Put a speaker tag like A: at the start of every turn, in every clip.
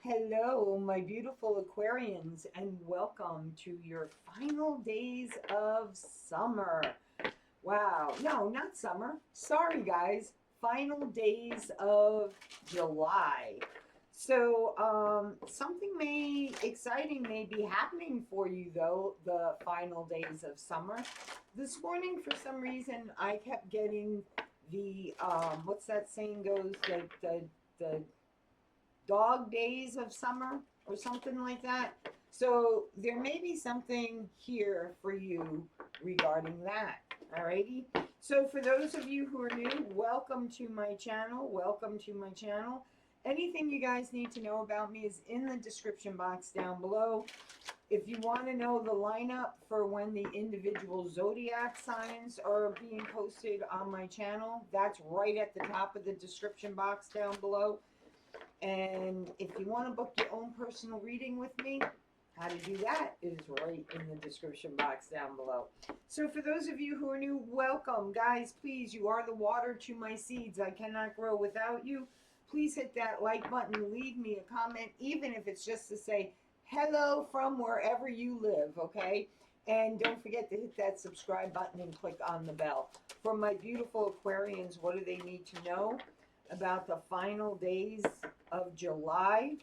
A: Hello, my beautiful Aquarians, and welcome to your final days of summer. Wow, no, not summer. Sorry, guys. Final days of July. So, something exciting may be happening for you, though, the final days of summer. This morning, for some reason, I kept getting the, what's that saying goes, like the dog days of summer or something like that. So there may be something here for you regarding that. Alrighty. So for those of you who are new, welcome to my channel. Welcome to my channel. Anything you guys need to know about me is in the description box down below. If you want to know the lineup for when the individual zodiac signs are being posted on my channel, that's right at the top of the description box down below. And if you want to book your own personal reading with me, how to do that is right in the description box down below. So for those of you who are new, welcome. Guys, please, you are the water to my seeds. I cannot grow without you. Please hit that like button. Leave me a comment, even if it's just to say hello from wherever you live, okay? And don't forget to hit that subscribe button and click on the bell. For my beautiful Aquarians, what do they need to know about the final days of July?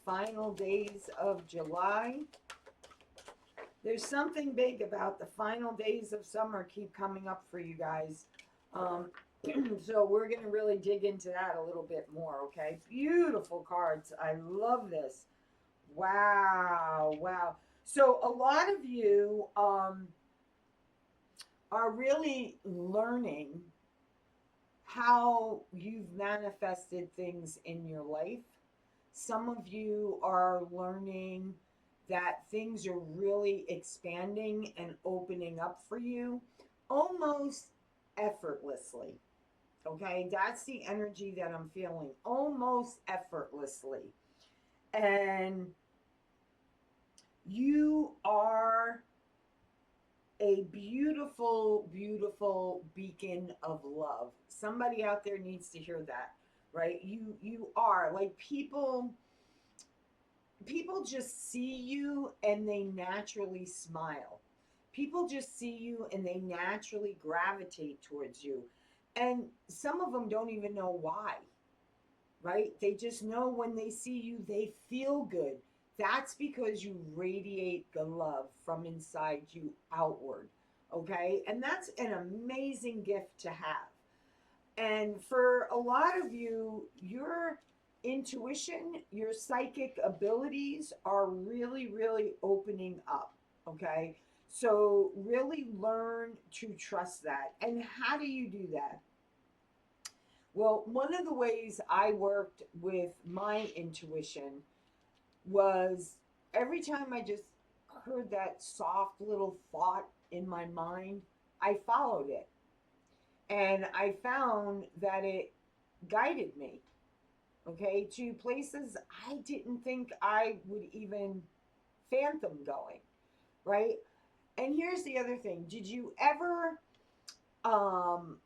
A: Final days of July. There's something big about the final days of summer keep coming up for you guys. So we're going to really dig into that a little bit more, okay? Beautiful cards. I love this. Wow, wow. So a lot of you are really learning how you've manifested things in your life. Some of you are learning that things are really expanding and opening up for you almost effortlessly. Okay, that's the energy that I'm feeling, almost effortlessly. And you are a beautiful, beautiful beacon of love. Somebody out there needs to hear that, right? You are like people just see you and they naturally smile. People just see you and they naturally gravitate towards you. And some of them don't even know why, right? They just know when they see you, they feel good. That's because you radiate the love from inside you outward, okay? And that's an amazing gift to have. And for a lot of you, your intuition, your psychic abilities are really, really opening up, okay? So really learn to trust that. And how do you do that? Well, one of the ways I worked with my intuition was every time I just heard that soft little thought in my mind, I followed it. And I found that it guided me, okay, to places I didn't think I would even fathom going, right? And here's the other thing. Did you ever,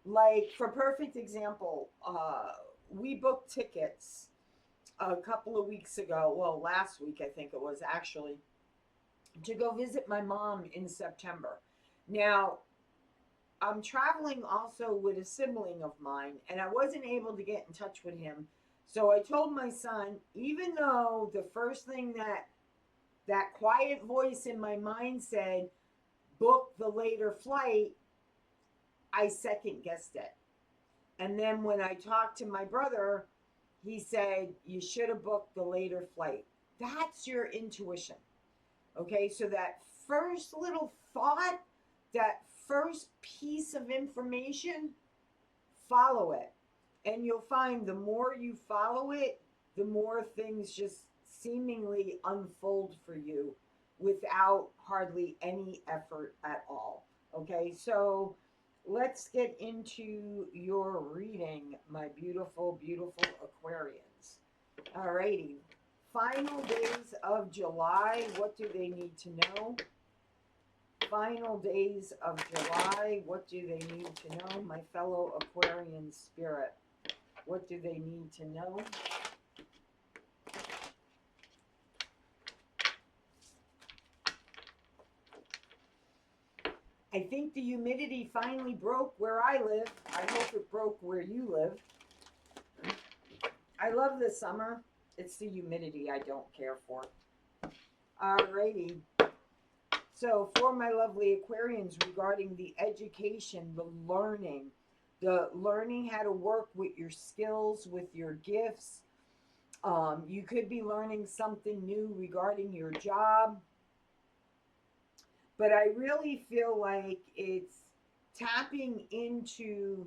A: like, for perfect example, we booked tickets a couple of weeks ago, well, last week I think it was actually, to go visit my mom in September. Now, I'm traveling also with a sibling of mine, and I wasn't able to get in touch with him. So I told my son, even though the first thing that quiet voice in my mind said, book the later flight, I second guessed it. And then when I talked to my brother, he said, you should have booked the later flight. That's your intuition. Okay, so that first little thought, that first piece of information, follow it. And you'll find the more you follow it, the more things just seemingly unfold for you without hardly any effort at all. Okay, so let's get into your reading, my beautiful, beautiful Aquarians. Alrighty. Final days of July. What do they need to know? Final days of July. What do they need to know? My fellow Aquarian spirit. What do they need to know? I think the humidity finally broke where I live. I hope it broke where you live. I love the summer. It's the humidity I don't care for. Alrighty. So for my lovely Aquarians, regarding the education, the learning how to work with your skills, with your gifts. You could be learning something new regarding your job. But I really feel like it's tapping into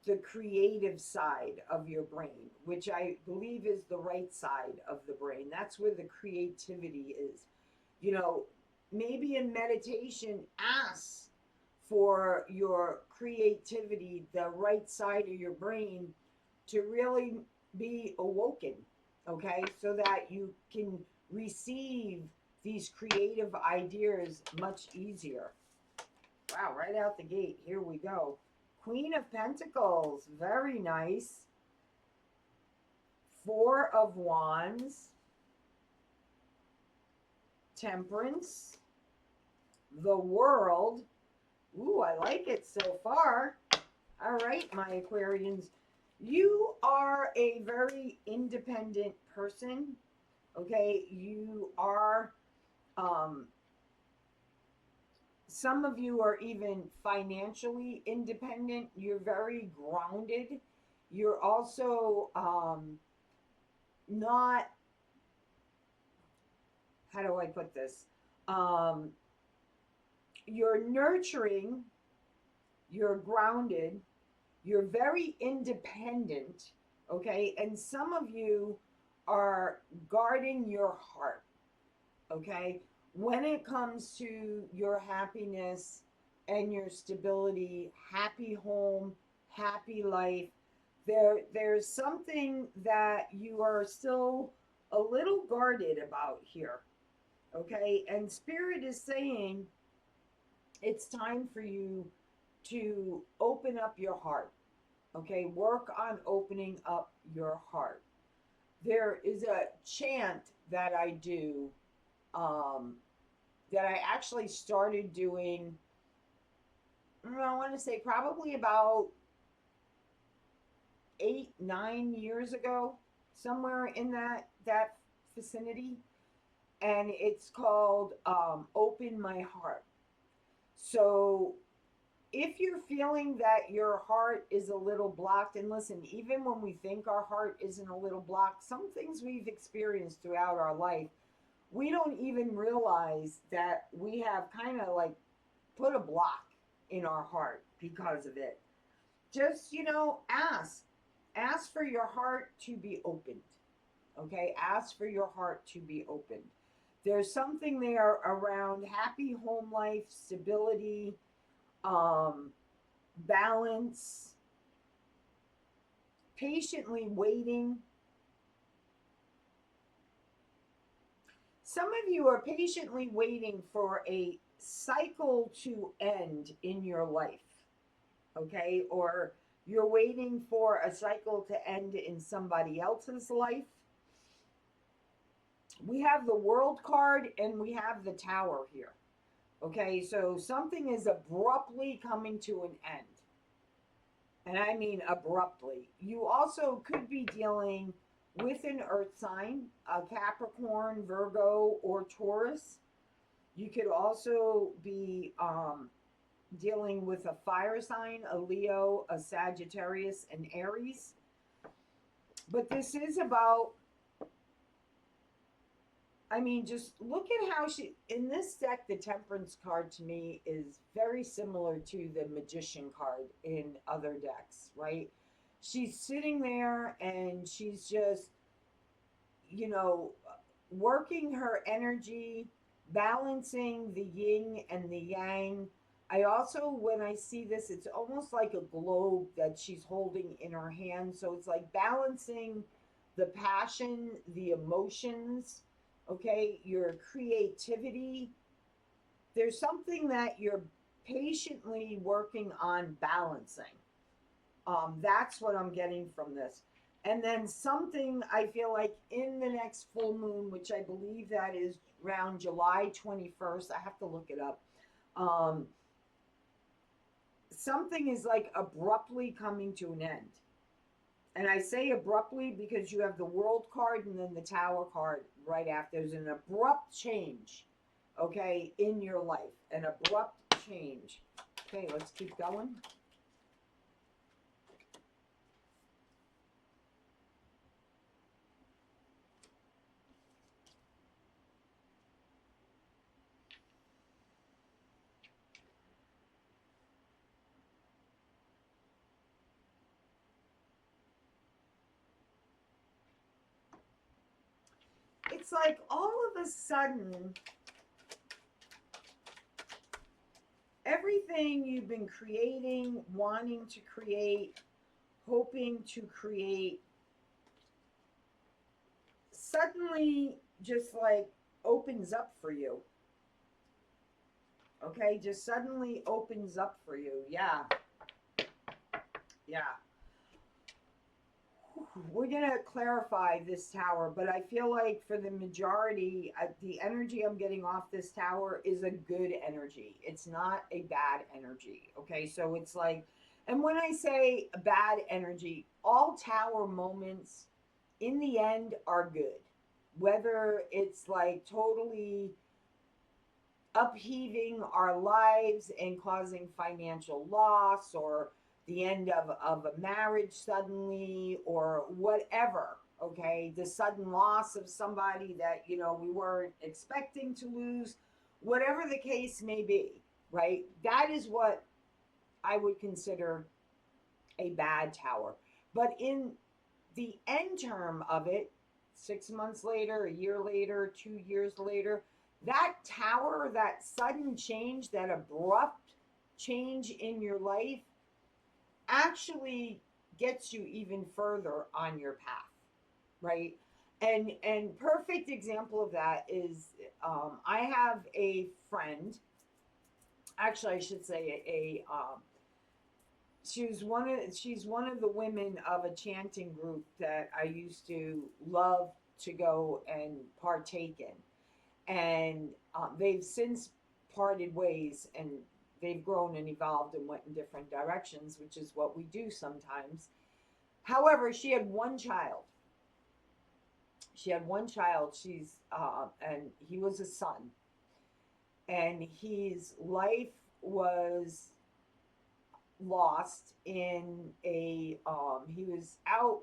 A: the creative side of your brain, which I believe is the right side of the brain. That's where the creativity is. You know, maybe in meditation, ask for your creativity, the right side of your brain, to really be awoken, okay? So that you can receive these creative ideas much easier. Wow, right out the gate, here we go. Queen of Pentacles, very nice. Four of Wands, Temperance, the World. Ooh, I like it so far. All right, my Aquarians. You are a very independent person, okay? You are, some of you are even financially independent. You're very grounded. You're also not, how do I put this? You're nurturing, you're grounded, you're very independent, okay? And some of you are guarding your heart, okay? When it comes to your happiness and your stability, happy home, happy life, there's something that you are still a little guarded about here, okay? And Spirit is saying it's time for you to open up your heart, okay? Work on opening up your heart. There is a chant that I do, that I actually started doing, I want to say probably about 8, 9 years ago, somewhere in that vicinity, and it's called Open My Heart. So if you're feeling that your heart is a little blocked, and listen, even when we think our heart isn't a little blocked, some things we've experienced throughout our life, we don't even realize that we have kind of like put a block in our heart because of it. Just, ask for your heart to be opened. Okay? Ask for your heart to be opened. There's something there around happy home life, stability, balance, patiently waiting. Some of you are patiently waiting for a cycle to end in your life, okay? Or you're waiting for a cycle to end in somebody else's life. We have the World card and we have the Tower here, okay? So something is abruptly coming to an end. And I mean abruptly. You also could be dealing with an earth sign, a Capricorn, Virgo, or Taurus. You could also be dealing with a fire sign, a Leo, a Sagittarius, and Aries. But this is about, just look at how in this deck, the Temperance card to me is very similar to the Magician card in other decks, right? She's sitting there and she's just, working her energy, balancing the yin and the yang. I also, when I see this, it's almost like a globe that she's holding in her hand. So it's like balancing the passion, the emotions, okay, your creativity. There's something that you're patiently working on balancing. That's what I'm getting from this. And then something I feel like in the next full moon, which I believe that is around July 21st, I have to look it up. something is like abruptly coming to an end. And I say abruptly because you have the World card and then the Tower card right after. There's an abrupt change, okay, in your life. An abrupt change. Okay, let's keep going. It's like all of a sudden, everything you've been creating, wanting to create, hoping to create, suddenly just like opens up for you. Okay, just suddenly opens up for you. Yeah, yeah. We're going to clarify this tower, but I feel like for the majority, the energy I'm getting off this tower is a good energy. It's not a bad energy. Okay, so it's like, and when I say bad energy, all tower moments in the end are good. Whether it's like totally upheaving our lives and causing financial loss, or the end of a marriage suddenly, or whatever, okay, the sudden loss of somebody that we weren't expecting to lose, whatever the case may be, right? That is what I would consider a bad tower. But in the end term of it, 6 months later, a year later, 2 years later, that tower, that sudden change, that abrupt change in your life actually gets you even further on your path, right? And perfect example of that is, I have a friend. Actually, I should say she's one of the women of a chanting group that I used to love to go and partake in, and they've since parted ways, and they've grown and evolved and went in different directions, which is what we do sometimes. However, she had one child. She had one child. And he was a son, and his life was lost in a he was out.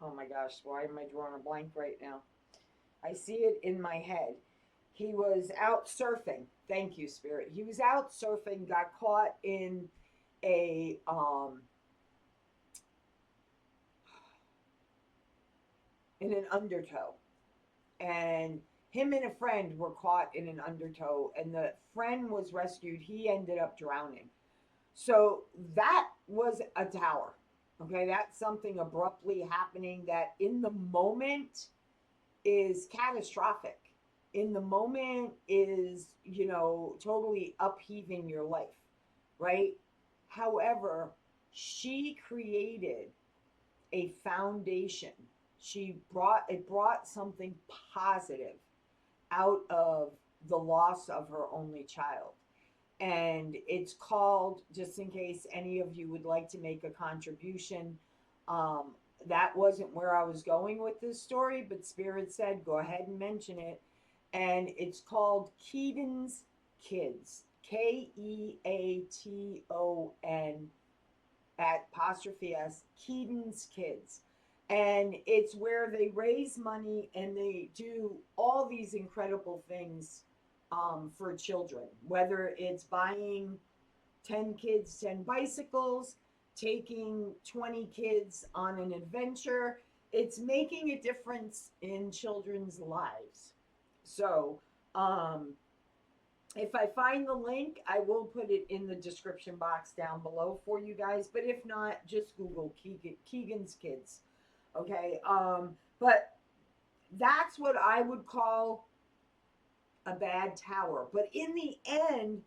A: Oh my gosh, why am I drawing a blank right now? I see it in my head. He was out surfing. Thank you, Spirit. He was out surfing, got caught a in an undertow. And him and a friend were caught in an undertow, and the friend was rescued. He ended up drowning. So that was a tower. Okay, that's something abruptly happening that in the moment is catastrophic. In the moment is, totally upheaving your life, right? However, she created a foundation. It brought something positive out of the loss of her only child. And it's called, just in case any of you would like to make a contribution, um, that wasn't where I was going with this story, but Spirit said go ahead and mention it. And it's called Keaton's Kids. Keaton at apostrophe S, Keaton's Kids. And it's where they raise money and they do all these incredible things, for children, whether it's buying 10 kids 10 bicycles, taking 20 kids on an adventure. It's making a difference in children's lives. So, if I find the link, I will put it in the description box down below for you guys. But if not, just Google Keegan's Kids. Okay. But that's what I would call a bad tower. But in the end,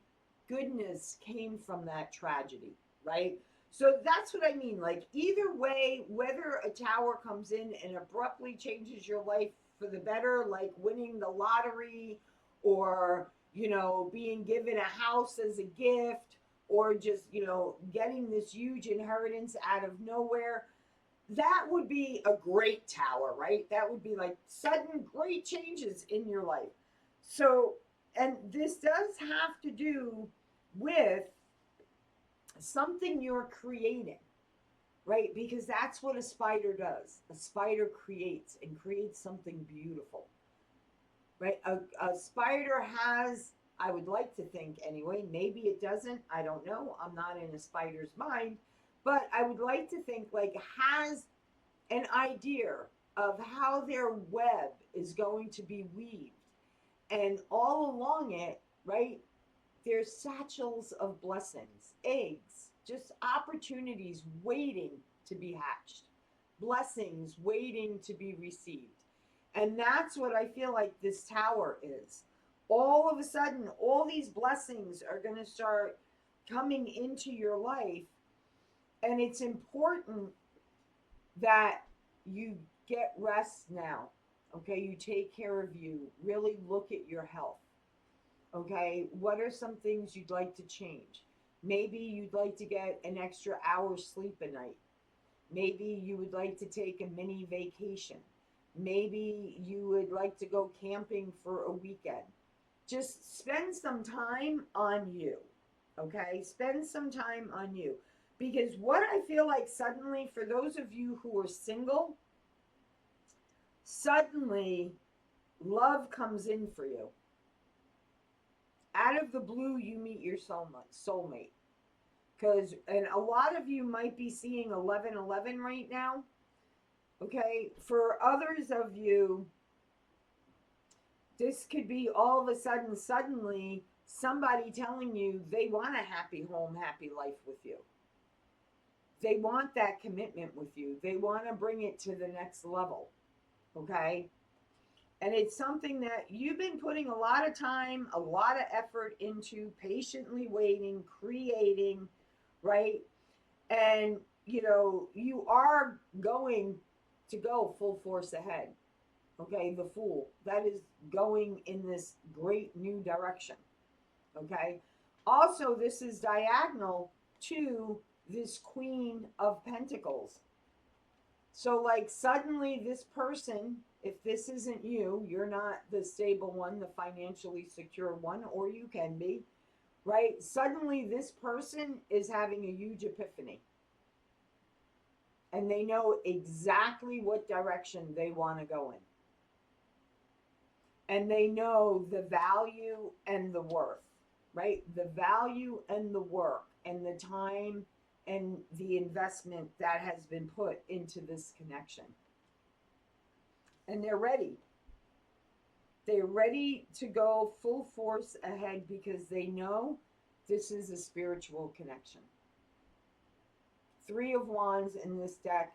A: goodness came from that tragedy, right? So that's what I mean. Like, either way, whether a tower comes in and abruptly changes your life for the better, like winning the lottery, or you know, being given a house as a gift, or just, you know, getting this huge inheritance out of nowhere. That would be a great tower, right? That would be like sudden great changes in your life. So, and this does have to do with something you're creating, right? Because that's what a spider does. A spider creates and creates something beautiful, right? A spider has, I would like to think anyway, maybe it doesn't, I don't know, I'm not in a spider's mind, but I would like to think like has an idea of how their web is going to be weaved. And all along it, right, there's satchels of blessings, eggs, just opportunities waiting to be hatched, blessings waiting to be received. And that's what I feel like this tower is. All of a sudden, all these blessings are going to start coming into your life. And it's important that you get rest now. Okay, you take care of you, really look at your health. Okay, what are some things you'd like to change? Maybe you'd like to get an extra hour's sleep a night. Maybe you would like to take a mini vacation. Maybe you would like to go camping for a weekend. Just spend some time on you. Okay, spend some time on you. Because what I feel like suddenly, for those of you who are single, suddenly love comes in for you. Out of the blue, you meet your soulmate. Because, and a lot of you might be seeing 1111 right now. Okay, for others of you, this could be all of a sudden, suddenly, somebody telling you they want a happy home, happy life with you. They want that commitment with you. They want to bring it to the next level. Okay? And it's something that you've been putting a lot of time, a lot of effort into, patiently waiting, creating, right? And, you know, you are going to go full force ahead. Okay? The Fool. That is going in this great new direction. Okay? Also, this is diagonal to this Queen of Pentacles. So, like, suddenly this person, if this isn't you, you're not the stable one, the financially secure one, or you can be, right? Suddenly this person is having a huge epiphany. And they know exactly what direction they want to go in. And they know the value and the worth, right? The value and the work and the time and the investment that has been put into this connection. And they're ready. They're ready to go full force ahead because they know this is a spiritual connection. 3 of Wands in this deck,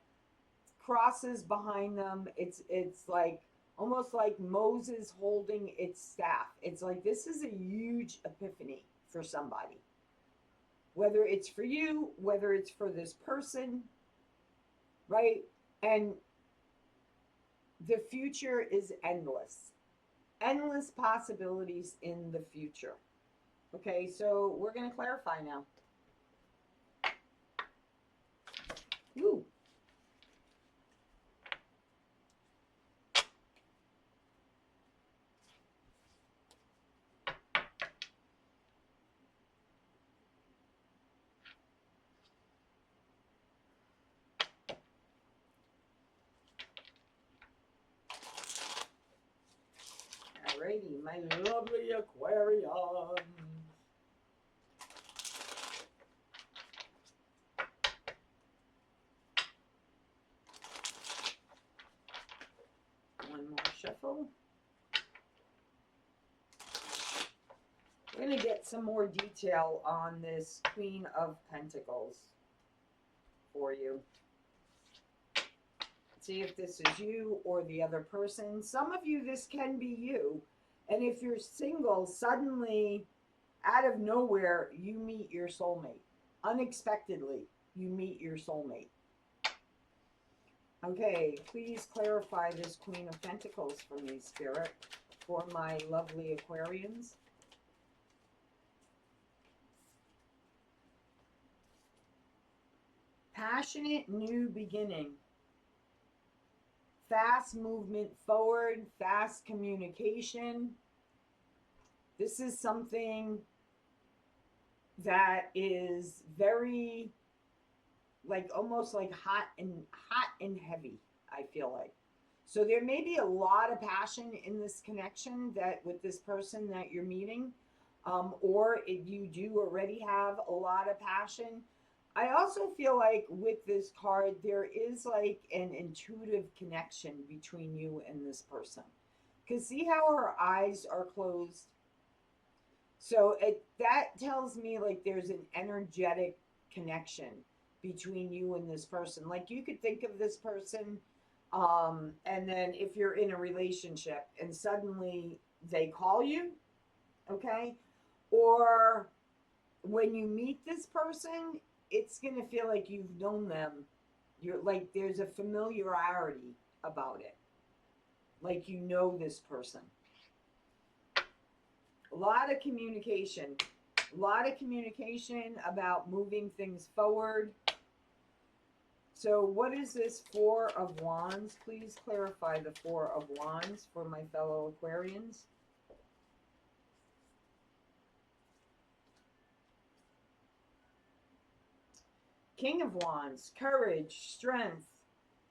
A: crosses behind them. It's like almost like Moses holding its staff. It's like this is a huge epiphany for somebody. Whether it's for you, whether it's for this person, right? And the future is endless. Endless possibilities in the future. Okay, so we're going to clarify now. Woo. Alrighty, my lovely Aquarius. One more shuffle. We're going to get some more detail on this Queen of Pentacles for you. See if this is you or the other person. Some of you, this can be you. And if you're single, suddenly, out of nowhere, you meet your soulmate. Unexpectedly, you meet your soulmate. Okay, please clarify this Queen of Pentacles for me, Spirit, for my lovely Aquarians. passionate new beginning. Fast movement forward, fast communication. This is something that is very, like, almost like hot and heavy, I feel like. So there may be a lot of passion in this connection that with this person that you're meeting, or if you do already have a lot of passion. I also feel like with this card, there is like an intuitive connection between you and this person. Because see how her eyes are closed? So that tells me like there's an energetic connection between you and this person. Like you could think of this person, and then if you're in a relationship and suddenly they call you, okay? Or when you meet this person, it's going to feel like you've known them. You're like, there's a familiarity about it. Like you know this person. A lot of communication. A lot of communication about moving things forward. So what is this Four of Wands? Please clarify the Four of Wands for my fellow Aquarians. King of Wands, courage, strength,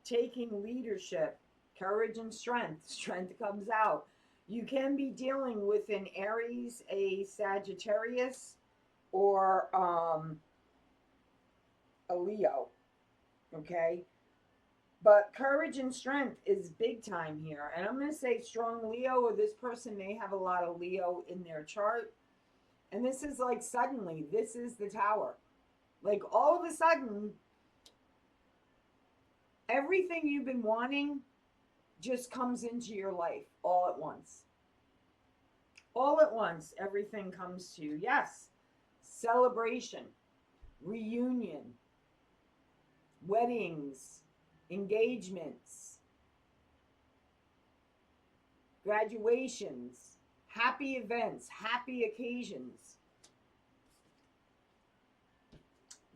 A: taking leadership, courage and strength. Strength comes out. You can be dealing with an Aries, a Sagittarius, or a Leo, okay? But courage and strength is big time here. And I'm going to say strong Leo, or this person may have a lot of Leo in their chart. And this is like suddenly, this is the Tower. Like all of a sudden, everything you've been wanting just comes into your life all at once. All at once, everything comes to you. Yes, celebration, reunion, weddings, engagements, graduations, happy events, happy occasions.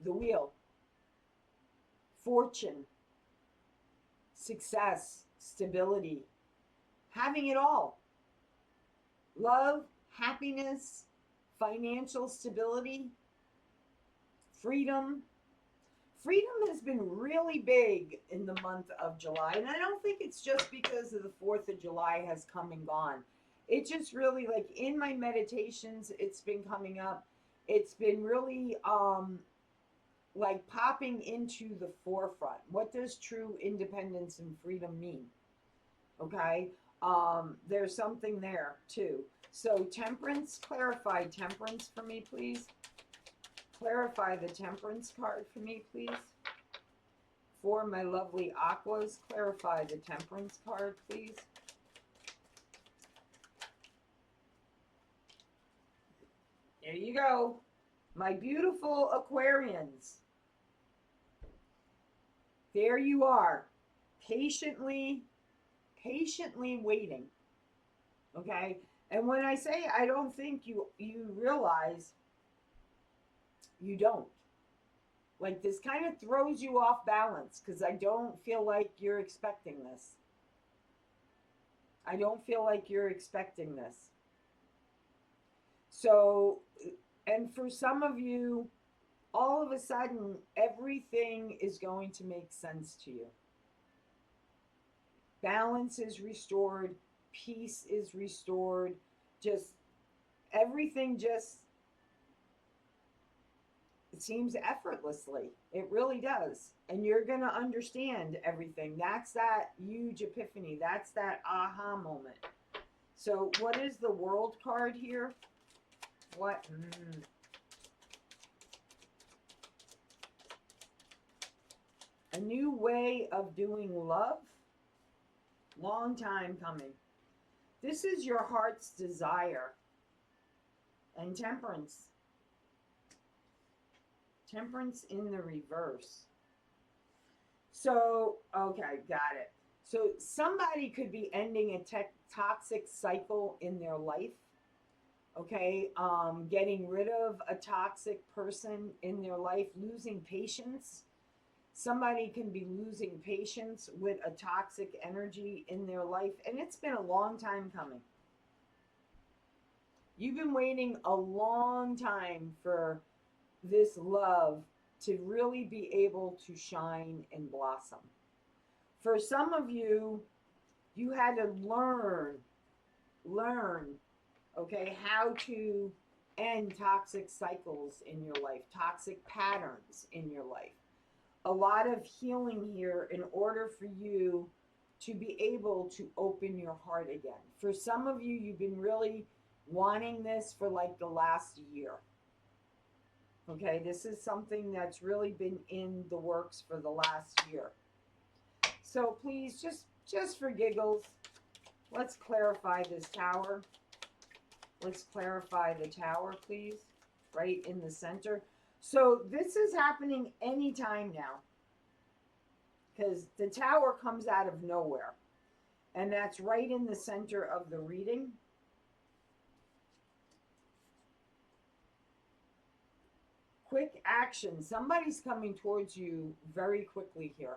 A: The Wheel, fortune, success, stability, having it all. Love, happiness, financial stability, freedom. Freedom has been really big in the month of July. And I don't think it's just because of the 4th of July has come and gone. It just really, like in my meditations, it's been coming up. It's been really like popping into the forefront. What does true independence and freedom mean? Okay. There's something there too. So temperance, clarify temperance for me, please. Clarify the temperance card for me, please. For my lovely aquas, clarify the temperance card, please. There you go. My beautiful Aquarians. There you are. Patiently waiting. Okay? And when I say I don't think you realize, you don't. Like this kind of throws you off balance because I don't feel like you're expecting this. I don't feel like you're expecting this. So, and for some of you, all of a sudden, everything is going to make sense to you. Balance is restored. Peace is restored. Just everything just, it seems effortlessly. It really does. And you're going to understand everything. That's that huge epiphany. That's that aha moment. So what is the World card here? What? A new way of doing love. Long time coming. This is your heart's desire. And temperance. Temperance in the reverse. So, okay, got it. So somebody could be ending a toxic cycle in their life. Okay, getting rid of a toxic person in their life, losing patience. Somebody can be losing patience with a toxic energy in their life, and it's been a long time coming. You've been waiting a long time for this love to really be able to shine and blossom. For some of you, you had to learn, okay, how to end toxic cycles in your life, toxic patterns in your life. A lot of healing here in order for you to be able to open your heart again. For some of you, you've been really wanting this for like the last year. Okay, this is something that's really been in the works for the last year. So please, just for giggles, let's clarify this tower. Let's clarify the tower, please, right in the center. So this is happening anytime now, because the tower comes out of nowhere, and that's right in the center of the reading. Quick action. Somebody's coming towards you very quickly here.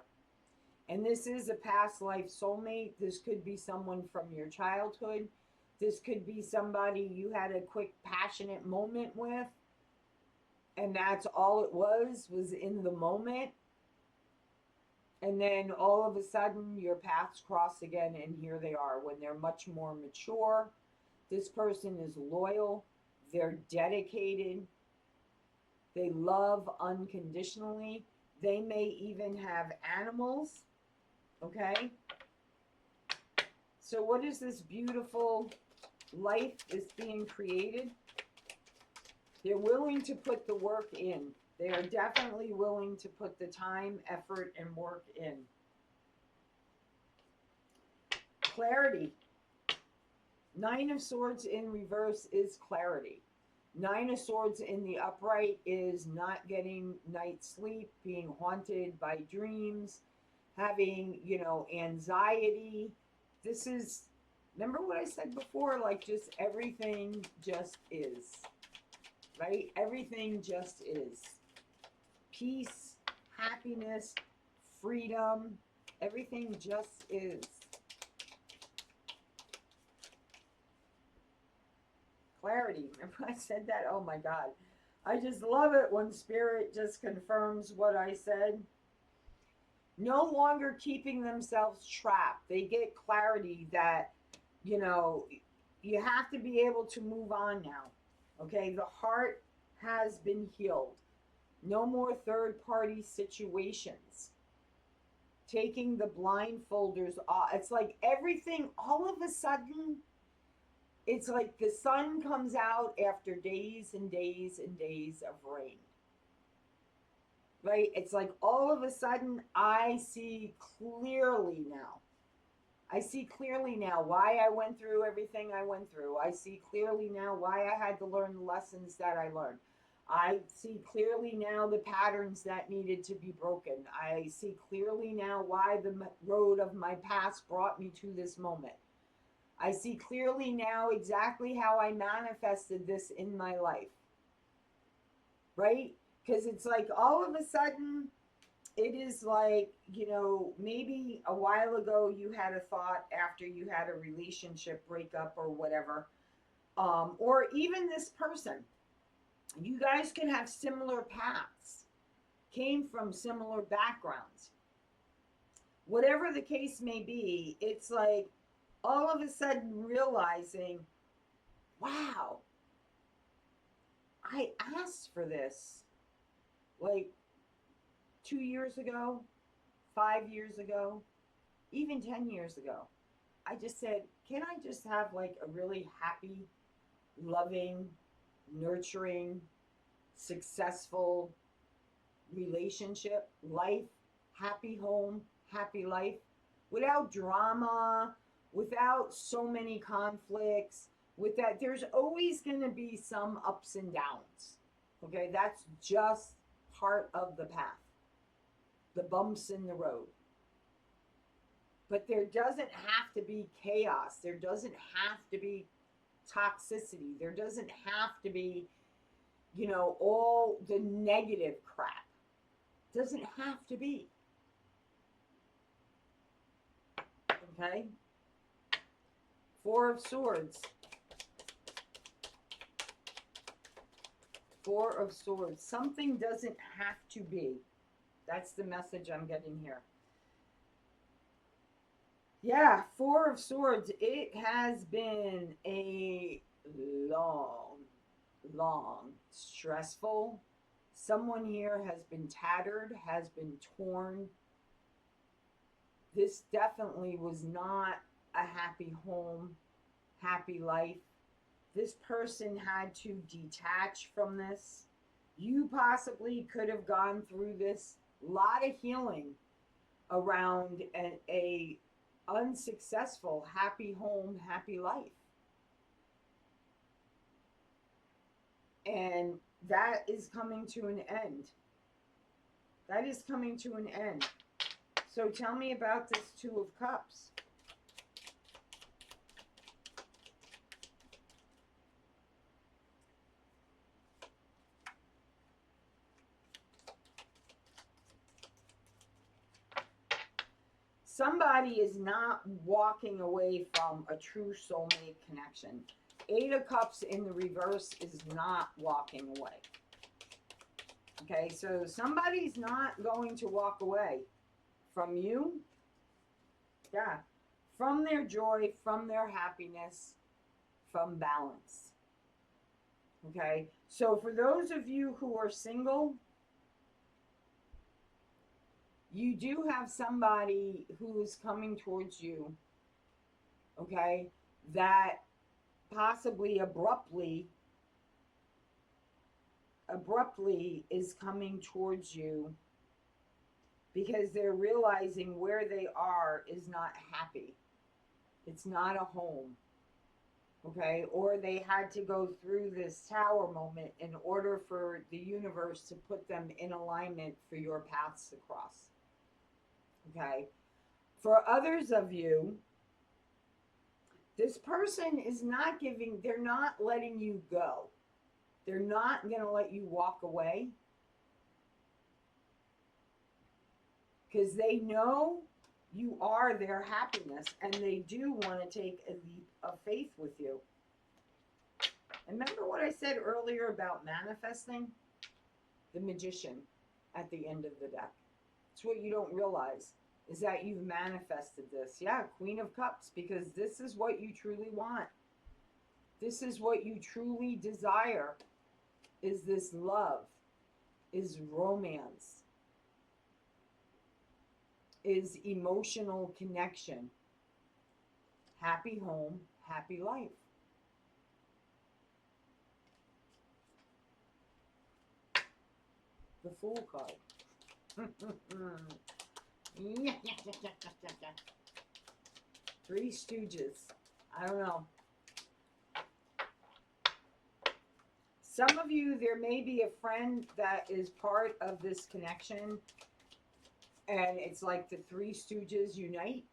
A: And this is a past life soulmate. This could be someone from your childhood. This could be somebody you had a quick, passionate moment with. And that's all it was in the moment. And then all of a sudden, your paths cross again, and here they are when they're much more mature. This person is loyal. They're dedicated. They love unconditionally. They may even have animals. Okay? So what is this beautiful life is being created? They're willing to put the work in. They are definitely willing to put the time, effort, and work in. Clarity. Nine of Swords in reverse is clarity. Nine of Swords in the upright is not getting night sleep, being haunted by dreams, having, anxiety. This is, remember what I said before? Like, just everything just is. Right? Everything just is. Peace, happiness, freedom, everything just is. Clarity. Remember I said that? Oh my God. I just love it when Spirit just confirms what I said. No longer keeping themselves trapped. They get clarity that, you have to be able to move on now. Okay? The heart has been healed. No more third-party situations. Taking the blindfolders off. It's like everything, all of a sudden, it's like the sun comes out after days and days and days of rain. Right? It's like all of a sudden, I see clearly now. I see clearly now why I went through everything I went through. I see clearly now why I had to learn the lessons that I learned. I see clearly now the patterns that needed to be broken. I see clearly now why the road of my past brought me to this moment. I see clearly now exactly how I manifested this in my life. Right? Because it's like all of a sudden, it is like, maybe a while ago you had a thought after you had a relationship breakup or whatever. Or even this person. You guys can have similar paths, came from similar backgrounds. Whatever the case may be, it's like all of a sudden realizing, wow, I asked for this like 2 years ago, 5 years ago, even 10 years ago. I just said, can I just have like a really happy, loving, nurturing, successful relationship, life, happy home, happy life, without drama, without so many conflicts, with that, there's always going to be some ups and downs. Okay, that's just part of the path, the bumps in the road. But there doesn't have to be chaos. There doesn't have to be toxicity. There doesn't have to be, all the negative crap. Doesn't have to be. Okay? Four of Swords. Four of Swords. Something doesn't have to be. That's the message I'm getting here. Yeah, Four of Swords. It has been a long, stressful. Someone here has been tattered, has been torn. This definitely was not a happy home, happy life. This person had to detach from this. You possibly could have gone through this. Lot of healing around a unsuccessful, happy home, happy life. And that is coming to an end. That is coming to an end. So tell me about this Two of Cups. Somebody is not walking away from a true soulmate connection. Eight of Cups in the reverse is not walking away. Okay, so somebody's not going to walk away from you. Yeah, from their joy, from their happiness, from balance. Okay, so for those of you who are single, you do have somebody who is coming towards you, okay, that possibly abruptly is coming towards you because they're realizing where they are is not happy. It's not a home, okay? Or they had to go through this tower moment in order for the universe to put them in alignment for your paths to cross, okay? For others of you, this person is not giving, they're not letting you go. They're not going to let you walk away because they know you are their happiness and they do want to take a leap of faith with you. And remember what I said earlier about manifesting? The Magician at the end of the deck. It's what you don't realize is that you've manifested this. Yeah, Queen of Cups, because this is what you truly want. This is what you truly desire, is this love, is romance, is emotional connection, happy home, happy life. The Fool card. Three Stooges. I don't know. Some of you, there may be a friend that is part of this connection, and it's like the Three Stooges unite.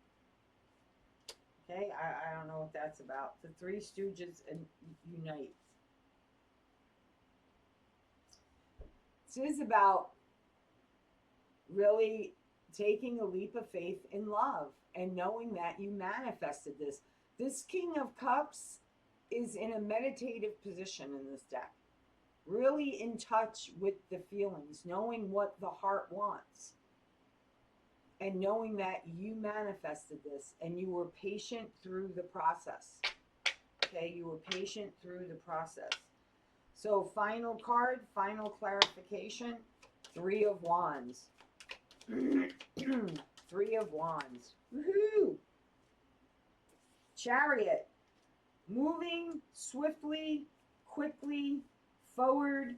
A: Okay, I don't know what that's about. The Three Stooges unite. This is about really taking a leap of faith in love and knowing that you manifested this. This King of Cups is in a meditative position in this deck. Really in touch with the feelings, knowing what the heart wants. And knowing that you manifested this and you were patient through the process. Okay, you were patient through the process. So final card, final clarification, Three of Wands. Three of Wands. Woohoo! Chariot. Moving swiftly, quickly, forward.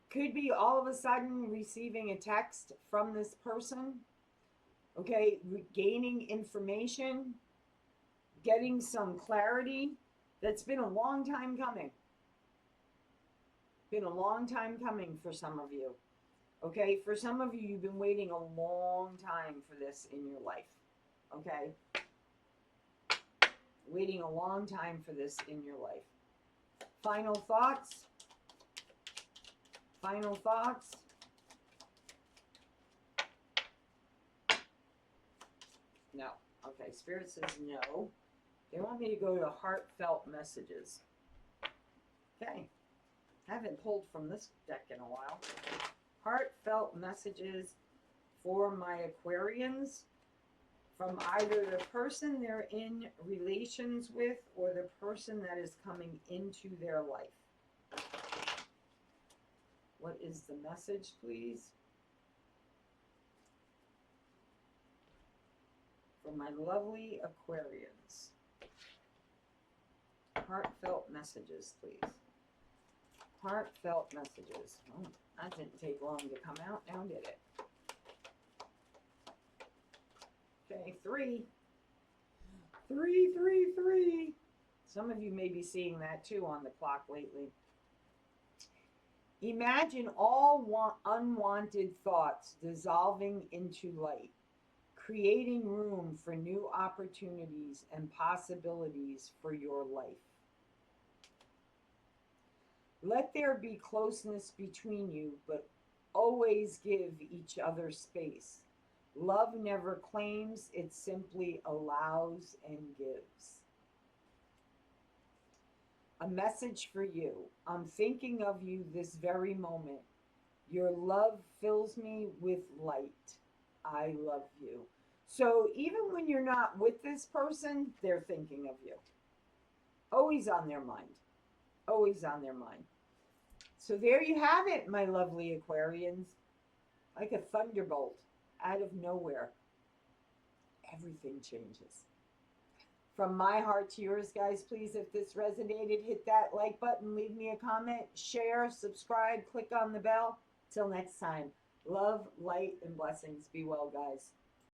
A: Could be all of a sudden receiving a text from this person. Okay, gaining information, getting some clarity. That's been a long time coming. Been a long time coming for some of you. Okay, for some of you, you've been waiting a long time for this in your life. Okay? Waiting a long time for this in your life. Final thoughts. Final thoughts? No. Okay, Spirit says no. They want me to go to heartfelt messages. Okay. Haven't pulled from this deck in a while. Heartfelt messages for my Aquarians from either the person they're in relations with or the person that is coming into their life. What is the message, please? For my lovely Aquarians. Heartfelt messages, please. Heartfelt messages. Oh, that didn't take long to come out, now did it? Okay, 3. 3, 3, 3. Some of you may be seeing that too on the clock lately. Imagine all unwanted thoughts dissolving into light, creating room for new opportunities and possibilities for your life. Let there be closeness between you, but always give each other space. Love never claims, it simply allows and gives. A message for you. I'm thinking of you this very moment. Your love fills me with light. I love you. So even when you're not with this person, they're thinking of you. Always on their mind. Always on their mind. So there you have it, my lovely Aquarians. Like a thunderbolt out of nowhere. Everything changes. From my heart to yours, guys, please, if this resonated, hit that like button, leave me a comment, share, subscribe, click on the bell. Till next time, love, light, and blessings. Be well, guys.